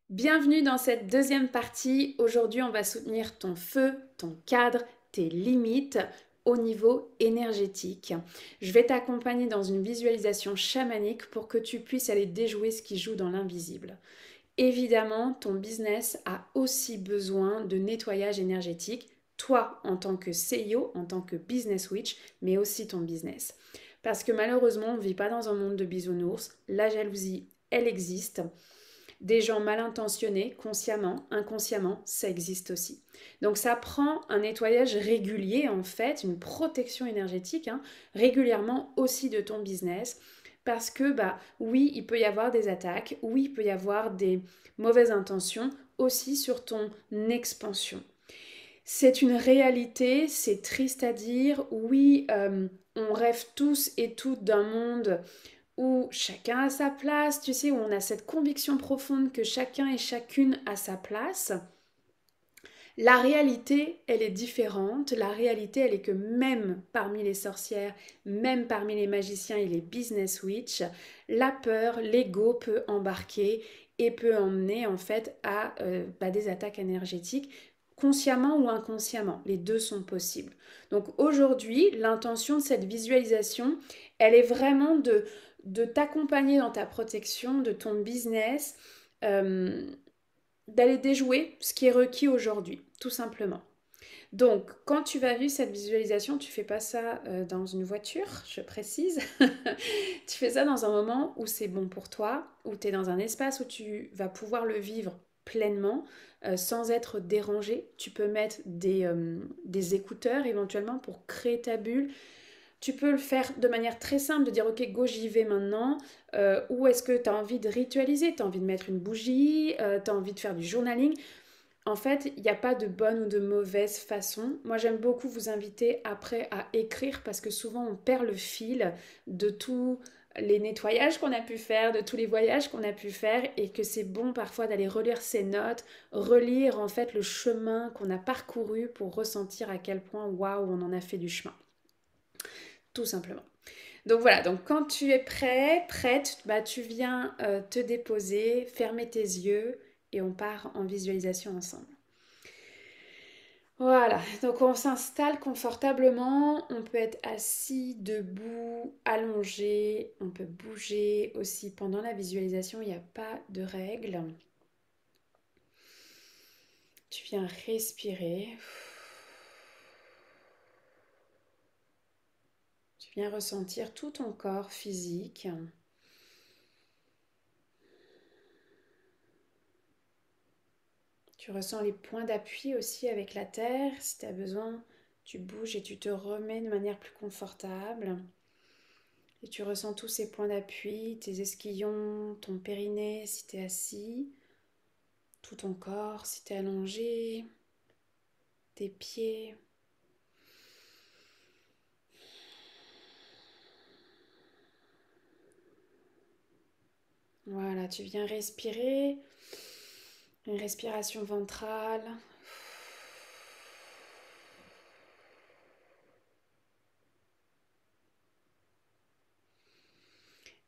Bienvenue dans cette deuxième partie. Aujourd'hui, on va soutenir ton feu, ton cadre, tes limites au niveau énergétique. Je vais t'accompagner dans une visualisation chamanique pour que tu puisses aller déjouer ce qui joue dans l'invisible. Évidemment, ton business a aussi besoin de nettoyage énergétique, toi en tant que CEO, en tant que business witch, mais aussi ton business. Parce que malheureusement, on ne vit pas dans un monde de bisounours. La jalousie, elle existe. Des gens mal intentionnés, consciemment, inconsciemment, ça existe aussi. Donc ça prend un nettoyage régulier, en fait, une protection énergétique, régulièrement aussi de ton business. Parce que, oui, il peut y avoir des attaques, oui, il peut y avoir des mauvaises intentions aussi sur ton expansion. C'est une réalité, c'est triste à dire. Oui, on rêve tous et toutes d'un monde où chacun a sa place, tu sais, où on a cette conviction profonde que chacun et chacune a sa place. La réalité, elle est différente. La réalité, elle est que même parmi les sorcières, même parmi les magiciens et les business witch, la peur, l'ego peut embarquer et peut emmener en fait à des attaques énergétiques, consciemment ou inconsciemment. Les deux sont possibles. Donc aujourd'hui, l'intention de cette visualisation, elle est vraiment de t'accompagner dans ta protection de ton business. euh, D'aller déjouer ce qui est requis aujourd'hui, tout simplement. Donc, quand tu vas vivre cette visualisation, tu fais pas ça dans une voiture, je précise. Tu fais ça dans un moment où c'est bon pour toi, où tu es dans un espace où tu vas pouvoir le vivre pleinement, sans être dérangé. Tu peux mettre des écouteurs éventuellement pour créer ta bulle. Tu peux le faire de manière très simple, de dire ok, go, j'y vais maintenant. Ou est-ce que tu as envie de ritualiser, tu as envie de mettre une bougie, tu as envie de faire du journaling. En fait, il n'y a pas de bonne ou de mauvaise façon. Moi, j'aime beaucoup vous inviter après à écrire parce que souvent on perd le fil de tous les nettoyages qu'on a pu faire, de tous les voyages qu'on a pu faire et que c'est bon parfois d'aller relire ses notes, relire en fait le chemin qu'on a parcouru pour ressentir à quel point waouh, on en a fait du chemin. Tout simplement. Donc voilà, donc quand tu es prêt, prête, tu viens te déposer, fermer tes yeux et on part en visualisation ensemble. Voilà, donc on s'installe confortablement, on peut être assis, debout, allongé, on peut bouger aussi pendant la visualisation, il n'y a pas de règle. Tu viens respirer, tu viens ressentir tout ton corps physique. Tu ressens les points d'appui aussi avec la terre. Si tu as besoin, tu bouges et tu te remets de manière plus confortable. Et tu ressens tous ces points d'appui, tes ischions, ton périnée si tu es assis, tout ton corps si tu es allongé, tes pieds. Voilà, tu viens respirer, une respiration ventrale.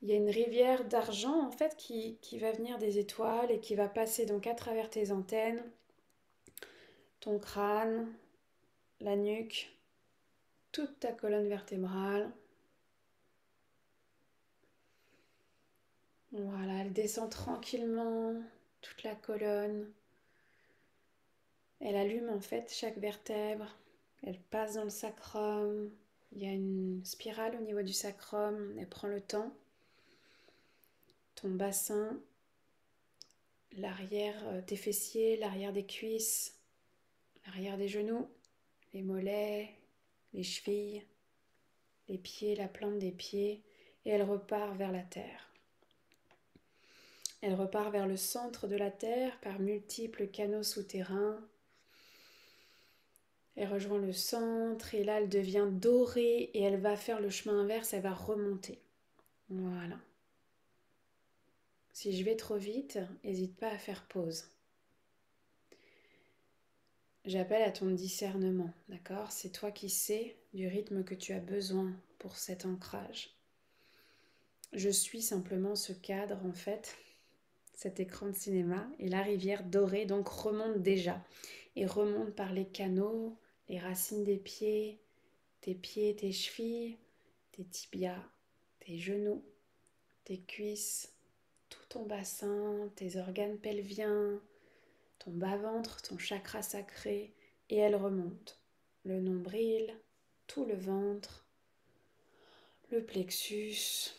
Il y a une rivière d'argent en fait qui va venir des étoiles et qui va passer donc à travers tes antennes, ton crâne, la nuque, toute ta colonne vertébrale. Voilà, elle descend tranquillement toute la colonne. Elle allume en fait chaque vertèbre. Elle passe dans le sacrum. Il y a une spirale au niveau du sacrum. Elle prend le temps. Ton bassin, l'arrière des fessiers, l'arrière des cuisses, l'arrière des genoux, les mollets, les chevilles, les pieds, la plante des pieds. Et elle repart vers la terre. Elle repart vers le centre de la terre par multiples canaux souterrains. Elle rejoint le centre et là elle devient dorée et elle va faire le chemin inverse, elle va remonter. Voilà. Si je vais trop vite, n'hésite pas à faire pause. J'appelle à ton discernement, d'accord? C'est toi qui sais du rythme que tu as besoin pour cet ancrage. Je suis simplement ce cadre en fait. cet écran de cinéma, et la rivière dorée donc remonte déjà, et remonte par les canaux, les racines des pieds, tes chevilles, tes tibias, tes genoux, tes cuisses, tout ton bassin, tes organes pelviens, ton bas-ventre, ton chakra sacré, et elle remonte. Le nombril, tout le ventre, le plexus,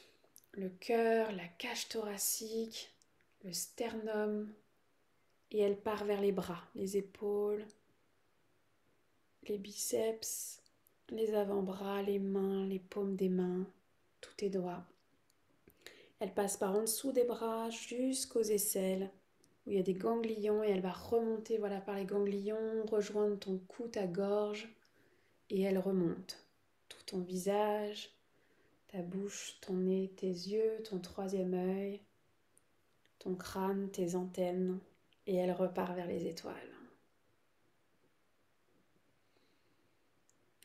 le cœur, la cage thoracique, le sternum, et elle part vers les bras, les épaules, les biceps, les avant-bras, les mains, les paumes des mains, tout est droit. Elle passe par en dessous des bras jusqu'aux aisselles, où il y a des ganglions, et elle va remonter par les ganglions, rejoindre ton cou, ta gorge, et elle remonte. Tout ton visage, ta bouche, ton nez, tes yeux, ton troisième œil, ton crâne, tes antennes, et elle repart vers les étoiles.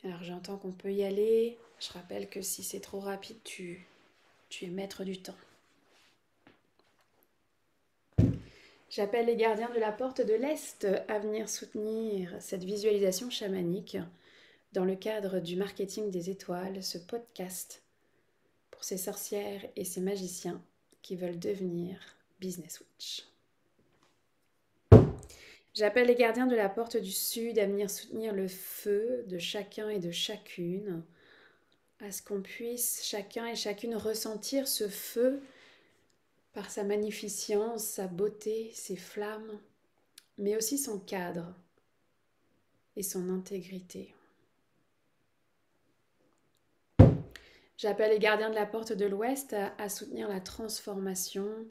Alors j'entends qu'on peut y aller. Je rappelle que si c'est trop rapide, tu es maître du temps. J'appelle les gardiens de la porte de l'Est à venir soutenir cette visualisation chamanique dans le cadre du marketing des étoiles, ce podcast pour ces sorcières et ces magiciens qui veulent devenir Business Witch. J'appelle les gardiens de la porte du Sud à venir soutenir le feu de chacun et de chacune, à ce qu'on puisse chacun et chacune ressentir ce feu par sa magnificence, sa beauté, ses flammes, mais aussi son cadre et son intégrité. J'appelle les gardiens de la porte de l'Ouest à soutenir la transformation.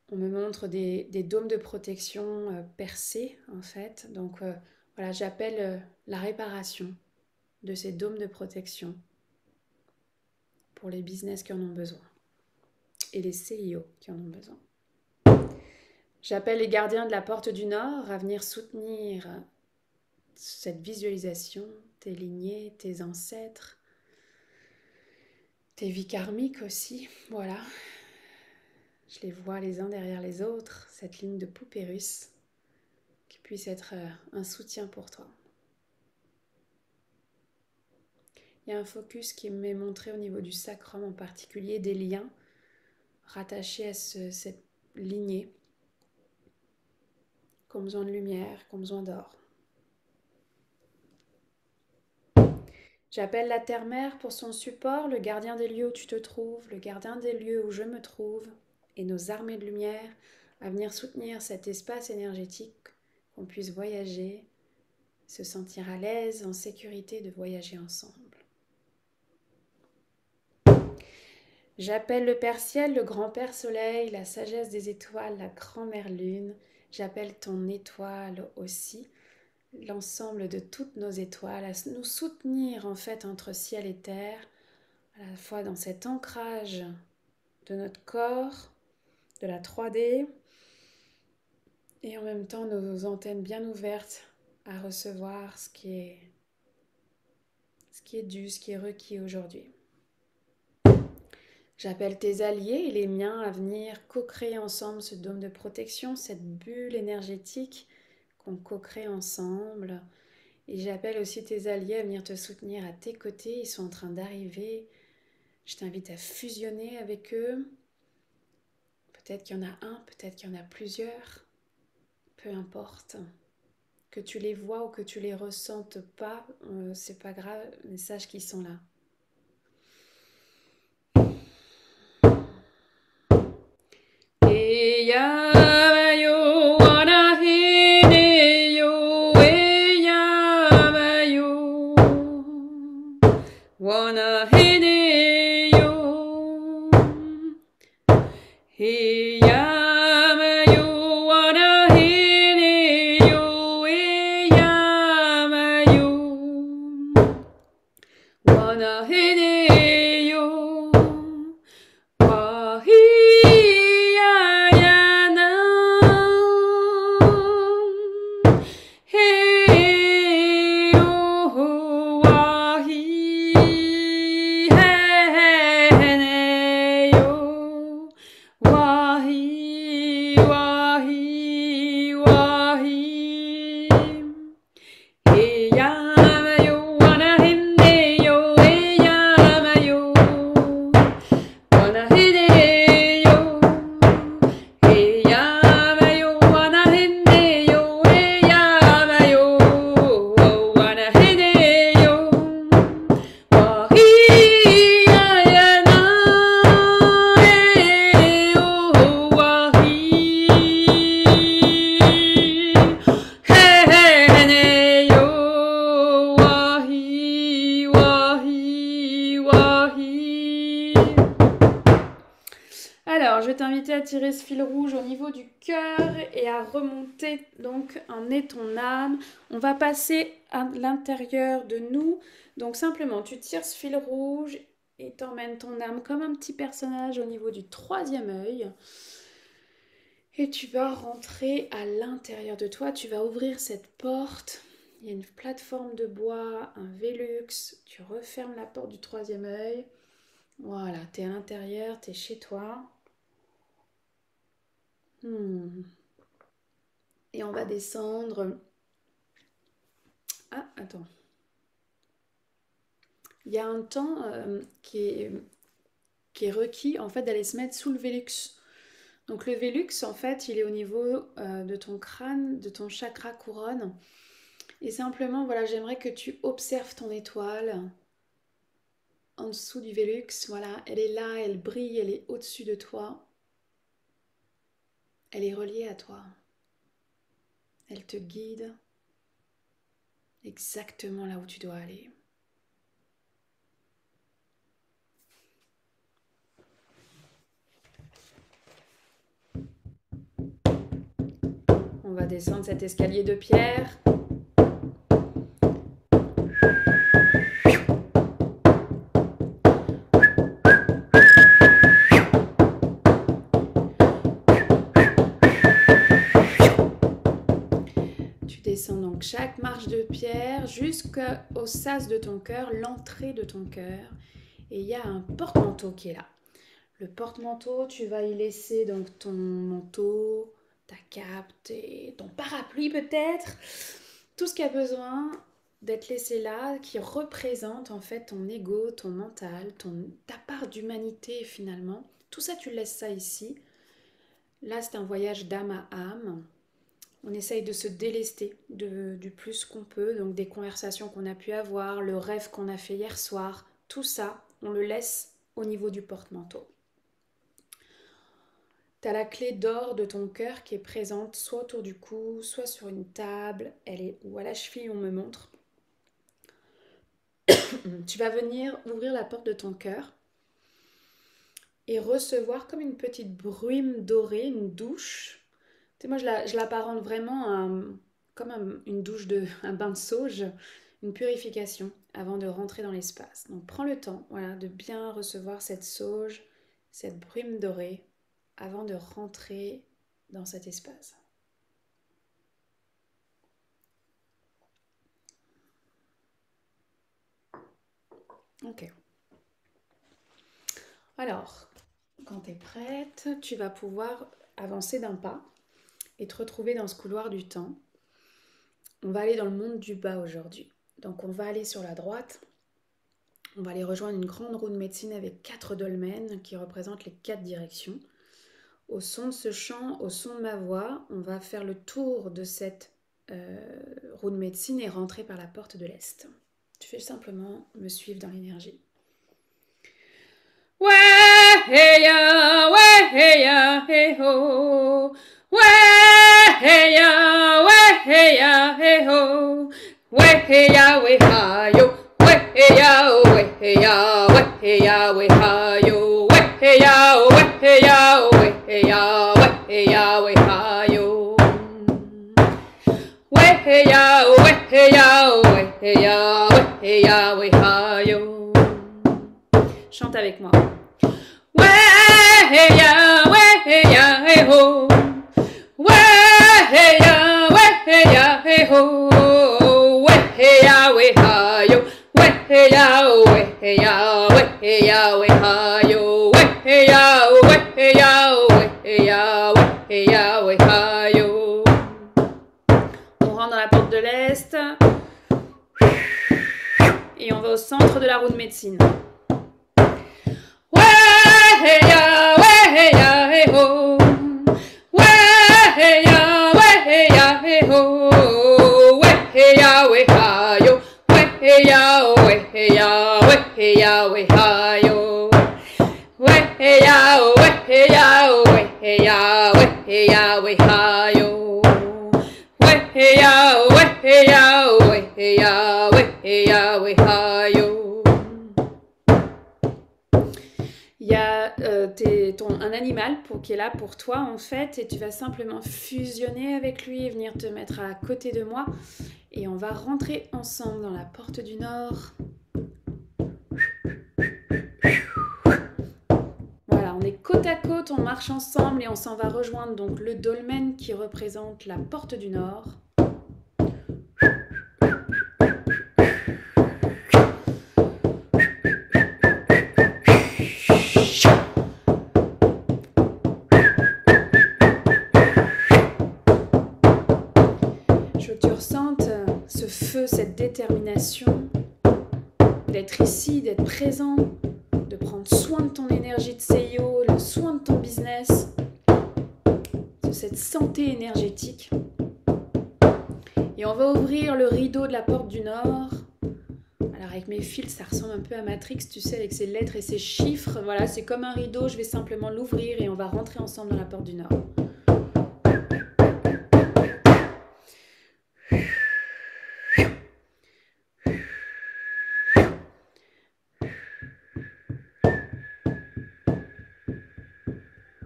On me montre des dômes de protection percés, en fait. Donc voilà, j'appelle la réparation de ces dômes de protection pour les business qui en ont besoin et les CIO qui en ont besoin. J'appelle les gardiens de la porte du Nord à venir soutenir cette visualisation, tes lignées, tes ancêtres, tes vies karmiques aussi, voilà. Je les vois les uns derrière les autres, cette ligne de poupée russe, qui puisse être un soutien pour toi. Il y a un focus qui m'est montré au niveau du sacrum en particulier, des liens rattachés à cette lignée, qui ont besoin de lumière, qui ont besoin d'or. J'appelle la Terre-Mère pour son support, le gardien des lieux où tu te trouves, le gardien des lieux où je me trouve, et nos armées de lumière à venir soutenir cet espace énergétique, qu'on puisse voyager, se sentir à l'aise, en sécurité de voyager ensemble. J'appelle le Père Ciel, le Grand-Père Soleil, la sagesse des étoiles, la Grand-Mère Lune. J'appelle ton étoile aussi, l'ensemble de toutes nos étoiles, à nous soutenir en fait entre ciel et terre, à la fois dans cet ancrage de notre corps, de la 3D, et en même temps nos antennes bien ouvertes à recevoir ce qui est dû, ce qui est requis aujourd'hui. J'appelle tes alliés et les miens à venir co-créer ensemble ce dôme de protection, cette bulle énergétique qu'on co-crée ensemble. Et j'appelle aussi tes alliés à venir te soutenir à tes côtés. Ils sont en train d'arriver. Je t'invite à fusionner avec eux. Peut-être qu'il y en a un, peut-être qu'il y en a plusieurs. Peu importe. Que tu les vois ou que tu les ressentes pas, c'est pas grave, mais sache qu'ils sont là. t'inviter à tirer ce fil rouge au niveau du cœur et à remonter donc un nez ton âme. On va passer à l'intérieur de nous. Donc simplement, tu tires ce fil rouge et t'emmènes ton âme comme un petit personnage au niveau du troisième œil. Et tu vas rentrer à l'intérieur de toi. Tu vas ouvrir cette porte. Il y a une plateforme de bois, un Velux. Tu refermes la porte du troisième œil. Voilà, tu es à l'intérieur, tu es chez toi. Et on va descendre. Ah, attends. Il y a un temps qui est requis en fait d'aller se mettre sous le Velux. Donc le Velux, en fait, il est au niveau de ton crâne, de ton chakra couronne. Et simplement, voilà, j'aimerais que tu observes ton étoile en dessous du Velux. Voilà, elle est là, elle brille, elle est au-dessus de toi. Elle est reliée à toi. Elle te guide exactement là où tu dois aller. On va descendre cet escalier de pierre. Tu descends donc chaque marche de pierre jusqu'au sas de ton cœur, l'entrée de ton cœur. Et il y a un porte-manteau qui est là. Le porte-manteau, tu vas y laisser donc ton manteau, ta cape, ton parapluie peut-être, tout ce qui a besoin d'être laissé là, qui représente en fait ton ego, ton mental, ta part d'humanité finalement. Tout ça, tu laisses ça ici. Là, c'est un voyage d'âme à âme. On essaye de se délester du plus qu'on peut, donc des conversations qu'on a pu avoir, le rêve qu'on a fait hier soir, tout ça, on le laisse au niveau du porte-manteau. Tu as la clé d'or de ton cœur qui est présente soit autour du cou, soit sur une table, elle est ou à la cheville, on me montre. Tu vas venir ouvrir la porte de ton cœur et recevoir comme une petite brume dorée, une douche. Tu sais, moi, je l'apparente vraiment comme une douche, un bain de sauge, une purification avant de rentrer dans l'espace. Donc, prends le temps, voilà, de bien recevoir cette sauge, cette brume dorée, avant de rentrer dans cet espace. Ok. Alors, quand tu es prête, tu vas pouvoir avancer d'un pas et te retrouver dans ce couloir du temps. On va aller dans le monde du bas aujourd'hui. Donc on va aller sur la droite. On va aller rejoindre une grande roue de médecine avec 4 dolmens qui représentent les 4 directions. Au son de ce chant, au son de ma voix, on va faire le tour de cette roue de médecine et rentrer par la porte de l'Est. Tu fais simplement me suivre dans l'énergie. Ouais, hey ya, ouais, hey ya, hey ho. Ouais, hey ya, ouais, hey ya, hey ho. Ouais, hey ya, ouais, ha, yo. Ouais, hey ya, ouais, hey ya, ouais, hey ya, ouais, ha, yo. Ouais, hey ya, ouais, hey ya, ouais, hey ya, ouais, hey ya, ouais, ha, yo. Ouais, hey ya, ouais, hey ya, ouais, hey ya, ouais, hey ya, ouais, ha, yo. Chante avec moi. Ouais, hey ya, ouais, hey ya, hey ho. Ouais, hey ya, ouais, hey ya, hey ho. Ouais, hey ya, ouais, ha, yo. Ouais, hey ya, ouais, hey ya, ouais, hey ya, ouais, ha, yo. Ouais, hey ya, ouais, hey ya, ouais, hey ya, ouais, hey ya, ouais, ha, yo. On rentre dans la porte de l'Est. Et on va au centre de la roue de médecine. Ouais, hey ya, ouais, hey ya, hey ho. Ouais, hey ya, ouais, hey ya, hey ho. Ouais, hey ya, ouais, ha, yo. Ouais, hey ya, ouais, hey ya, ouais, hey ya, ouais, ha, yo. Ouais, hey ya, ouais, hey ya, ouais, hey ya, ouais, hey ya, ouais, ha, yo. Ouais, hey ya, ouais, hey ya, ouais, hey ya, ouais, hey ya, ouais, ha, yo. Il y a un animal qui est là pour toi en fait, et tu vas simplement fusionner avec lui et venir te mettre à côté de moi. Et on va rentrer ensemble dans la porte du Nord. Voilà, on est côte à côte, on marche ensemble et on s'en va rejoindre donc le dolmen qui représente la porte du Nord. Je veux que tu ressentes ce feu, cette détermination d'être ici, d'être présent, de prendre soin de ton énergie de CEO, le soin de ton business, de cette santé énergétique. Et on va ouvrir le rideau de la porte du Nord. Alors avec mes fils, ça ressemble un peu à Matrix, tu sais, avec ses lettres et ses chiffres. Voilà, c'est comme un rideau, je vais simplement l'ouvrir et on va rentrer ensemble dans la porte du Nord.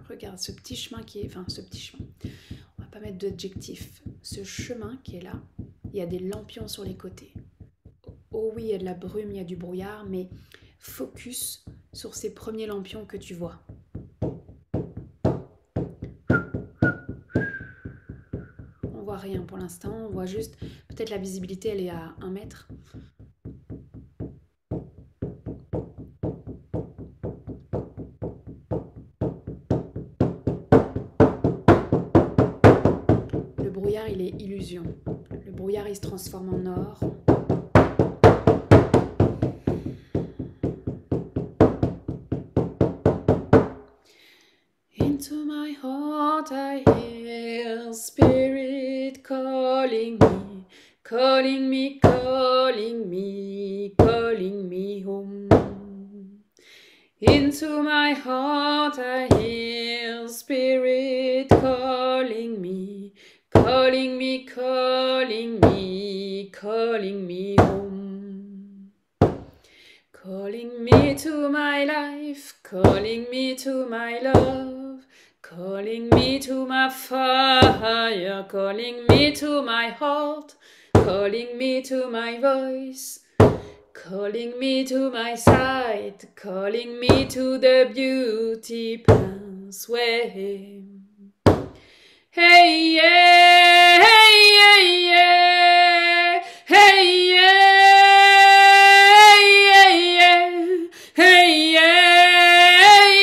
Regarde ce petit chemin qui est... Enfin, ce petit chemin. On va pas mettre d'adjectif. Ce chemin qui est là, il y a des lampions sur les côtés. Oh oui, il y a de la brume, il y a du brouillard, mais focus sur ces premiers lampions que tu vois. On voit rien pour l'instant, on voit juste... Peut-être la visibilité, elle est à 1 mètre. Le brouillard, il est illusion. Le brouillard, il se transforme en or. Into my heart I hear spirit calling me, calling me, calling me, calling me home. Into my heart I hear spirit calling me, calling me, calling me, calling me home. Calling me to my life, calling me to my love, calling me to my fire, calling me to my heart, calling me to my voice, calling me to my sight, calling me to the beauty pathway. Hey yeah, hey yeah, yeah, hey yeah. Hey yeah,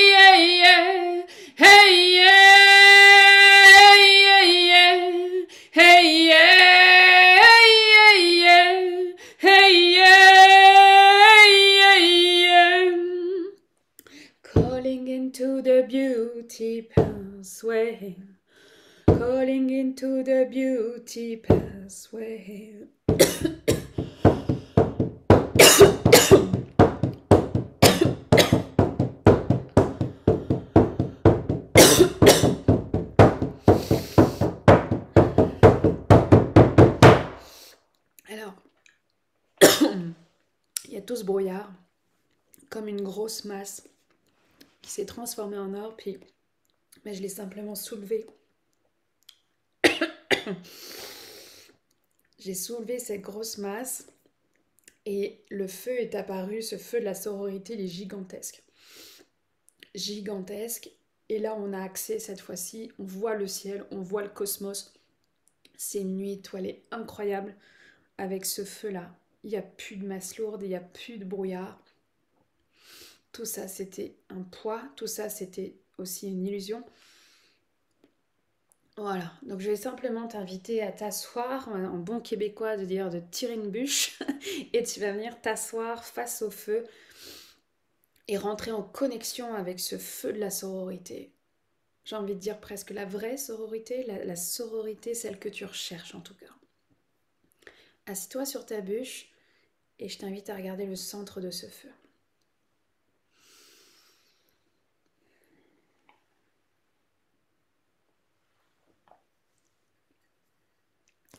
yeah, yeah. Hey yeah, yeah, yeah. Hey yeah, yeah, yeah. Hey yeah, yeah, yeah. Calling into the beauty pathway. Calling into the beauty pathway. Alors, il y a tout ce brouillard, comme une grosse masse qui s'est transformée en or, puis je l'ai simplement soulevé. J'ai soulevé cette grosse masse et le feu est apparu, ce feu de la sororité, il est gigantesque. Gigantesque. Et là, on a accès cette fois-ci, on voit le ciel, on voit le cosmos. C'est une nuit étoilée incroyable avec ce feu-là. Il n'y a plus de masse lourde, il n'y a plus de brouillard. Tout ça, c'était un poids, tout ça, c'était aussi une illusion. Voilà, donc je vais simplement t'inviter à t'asseoir, en bon québécois de dire de tirer une bûche, et tu vas venir t'asseoir face au feu et rentrer en connexion avec ce feu de la sororité. J'ai envie de dire presque la vraie sororité, la sororité, celle que tu recherches en tout cas. Assis-toi sur ta bûche et je t'invite à regarder le centre de ce feu.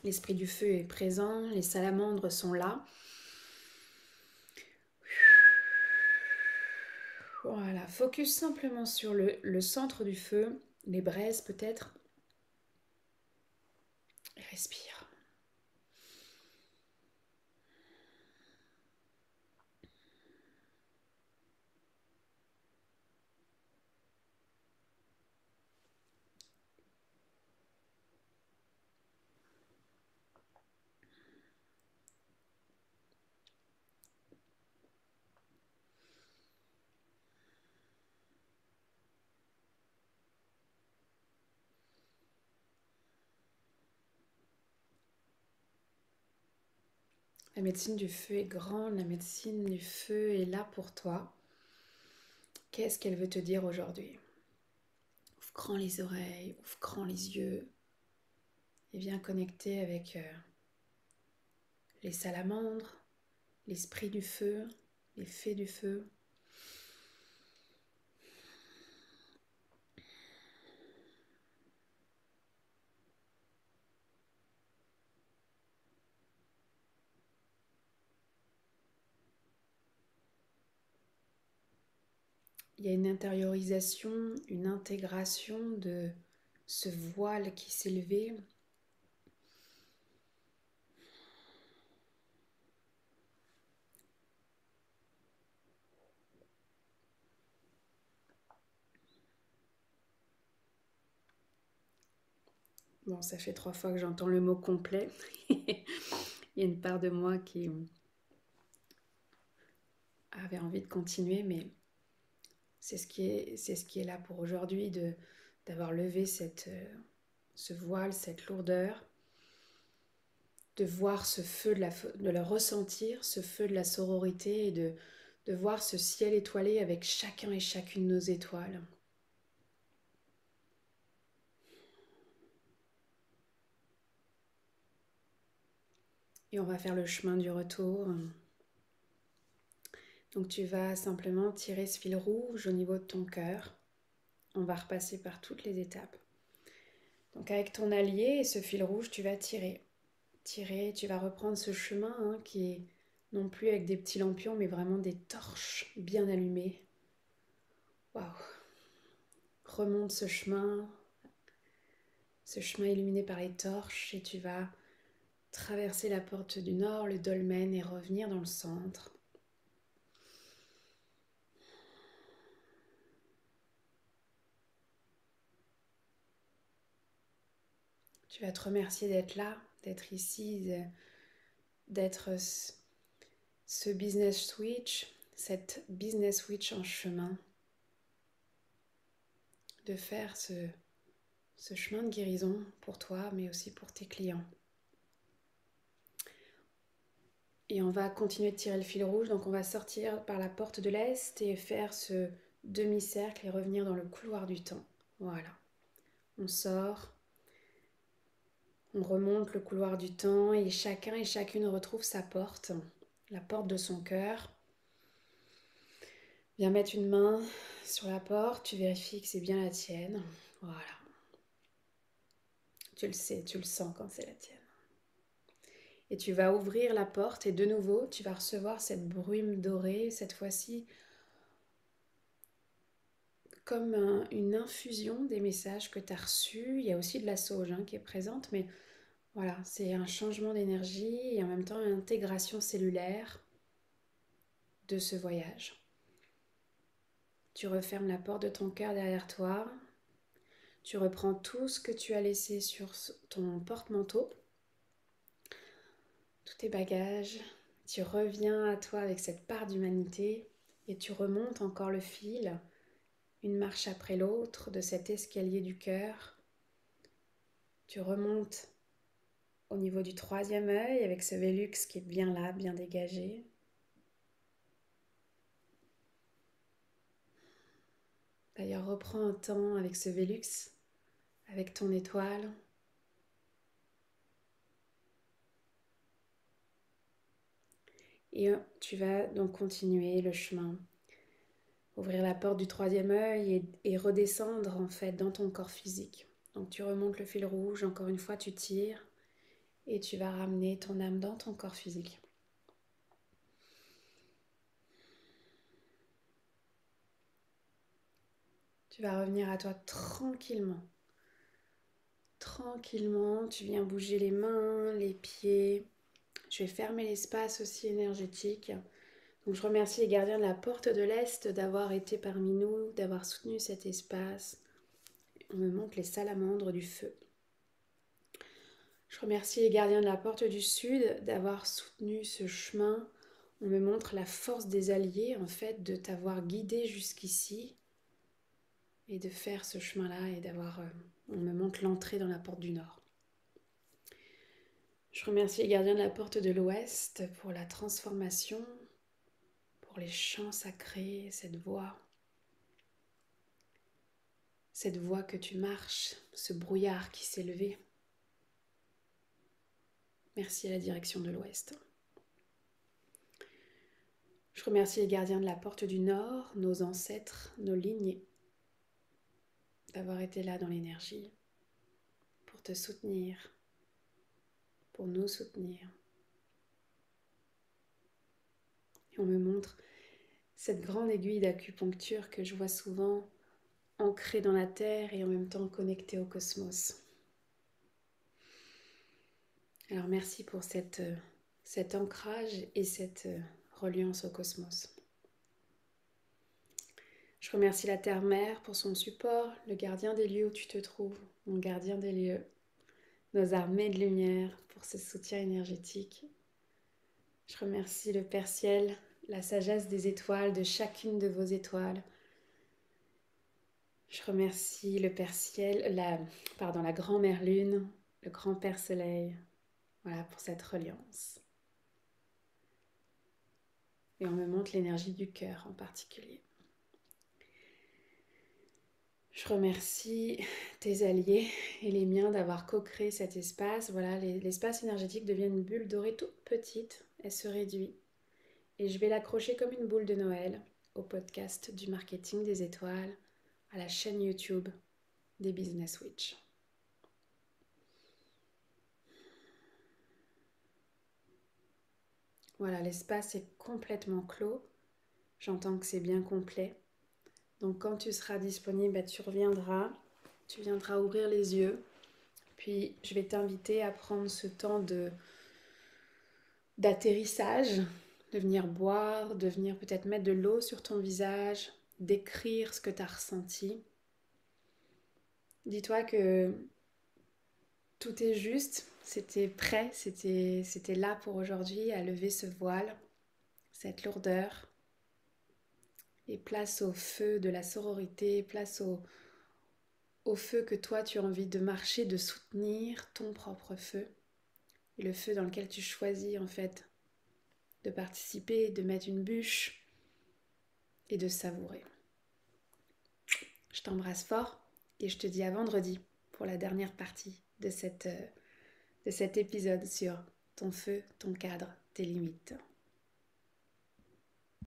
L'esprit du feu est présent, les salamandres sont là. Voilà, focus simplement sur le centre du feu, les braises peut-être. Et respire. La médecine du feu est grande, la médecine du feu est là pour toi. Qu'est-ce qu'elle veut te dire aujourd'hui? Ouvre grand les oreilles, ouvre grand les yeux et viens connecter avec les salamandres, l'esprit du feu, les fées du feu. Il y a une intériorisation, une intégration de ce voile qui s'est levé. Bon, ça fait 3 fois que j'entends le mot complet. Il y a une part de moi qui avait envie de continuer, mais c'est ce qui est là pour aujourd'hui, d'avoir levé ce voile, cette lourdeur, de voir ce feu, de le ressentir, ce feu de la sororité et de voir ce ciel étoilé avec chacun et chacune de nos étoiles. Et on va faire le chemin du retour. Donc tu vas simplement tirer ce fil rouge au niveau de ton cœur. On va repasser par toutes les étapes. Donc avec ton allié et ce fil rouge, tu vas tirer. Tirer, tu vas reprendre ce chemin qui est non plus avec des petits lampions, mais vraiment des torches bien allumées. Waouh! Remonte ce chemin illuminé par les torches, et tu vas traverser la porte du nord, le dolmen, et revenir dans le centre. Tu vas te remercier d'être là, d'être ici, d'être ce business switch, cette business switch en chemin, de faire ce chemin de guérison pour toi, mais aussi pour tes clients. Et on va continuer de tirer le fil rouge, donc on va sortir par la porte de l'Est et faire ce demi-cercle et revenir dans le couloir du temps. Voilà. On sort, on remonte le couloir du temps et chacun et chacune retrouve sa porte, la porte de son cœur. Viens mettre une main sur la porte, tu vérifies que c'est bien la tienne. Voilà. Tu le sais, tu le sens quand c'est la tienne. Et tu vas ouvrir la porte et de nouveau, tu vas recevoir cette brume dorée, cette fois-ci comme une infusion des messages que tu as reçus. Il y a aussi de la sauge qui est présente, mais voilà, c'est un changement d'énergie et en même temps une intégration cellulaire de ce voyage. Tu refermes la porte de ton cœur derrière toi. Tu reprends tout ce que tu as laissé sur ton porte-manteau, tous tes bagages. Tu reviens à toi avec cette part d'humanité et tu remontes encore le fil, une marche après l'autre, de cet escalier du cœur. Tu remontes au niveau du 3e œil avec ce Vélux qui est bien là, bien dégagé. D'ailleurs, reprends un temps avec ce Vélux, avec ton étoile. Et tu vas donc continuer le chemin. Ouvrir la porte du 3e œil et redescendre en fait dans ton corps physique. Donc tu remontes le fil rouge, encore une fois tu tires et tu vas ramener ton âme dans ton corps physique. Tu vas revenir à toi tranquillement. Tranquillement, tu viens bouger les mains, les pieds. Je vais fermer l'espace aussi énergétique. Donc je remercie les gardiens de la porte de l'Est d'avoir été parmi nous, d'avoir soutenu cet espace. On me montre les salamandres du feu. Je remercie les gardiens de la porte du Sud d'avoir soutenu ce chemin. On me montre la force des alliés, en fait, de t'avoir guidé jusqu'ici et de faire ce chemin-là et d'avoir... on me montre l'entrée dans la porte du Nord. Je remercie les gardiens de la porte de l'Ouest pour la transformation, pour les chants sacrés, cette voix que tu marches, ce brouillard qui s'est levé. Merci à la direction de l'Ouest. Je remercie les gardiens de la porte du Nord, nos ancêtres, nos lignées, d'avoir été là dans l'énergie, pour te soutenir, pour nous soutenir. Et on me montre cette grande aiguille d'acupuncture que je vois souvent ancrée dans la terre et en même temps connectée au cosmos. Alors merci pour cet ancrage et cette reliance au cosmos. Je remercie la Terre-Mère pour son support, le gardien des lieux où tu te trouves, mon gardien des lieux, nos armées de lumière pour ce soutien énergétique. Je remercie le Père Ciel, la sagesse des étoiles, de chacune de vos étoiles. Je remercie le Père Ciel, la Grand-Mère Lune, le Grand-Père Soleil, voilà pour cette reliance. Et on me montre l'énergie du cœur en particulier. Je remercie tes alliés et les miens d'avoir co-créé cet espace. Voilà, l'espace énergétique devient une bulle dorée toute petite. Elle se réduit. Et je vais l'accrocher comme une boule de Noël au podcast du marketing des étoiles, à la chaîne YouTube des Business Witch. Voilà, l'espace est complètement clos. J'entends que c'est bien complet. Donc quand tu seras disponible, tu viendras ouvrir les yeux. Puis je vais t'inviter à prendre ce temps d'atterrissage, de venir boire, de venir peut-être mettre de l'eau sur ton visage, d'écrire ce que tu as ressenti. Dis-toi que tout est juste, c'était prêt, c'était là pour aujourd'hui à lever ce voile, cette lourdeur. Et place au feu de la sororité, place au feu que toi tu as envie de marcher, de soutenir ton propre feu. Et le feu dans lequel tu choisis en fait de participer, de mettre une bûche et de savourer. Je t'embrasse fort et je te dis à vendredi pour la dernière partie de cet épisode sur ton feu, ton cadre, tes limites.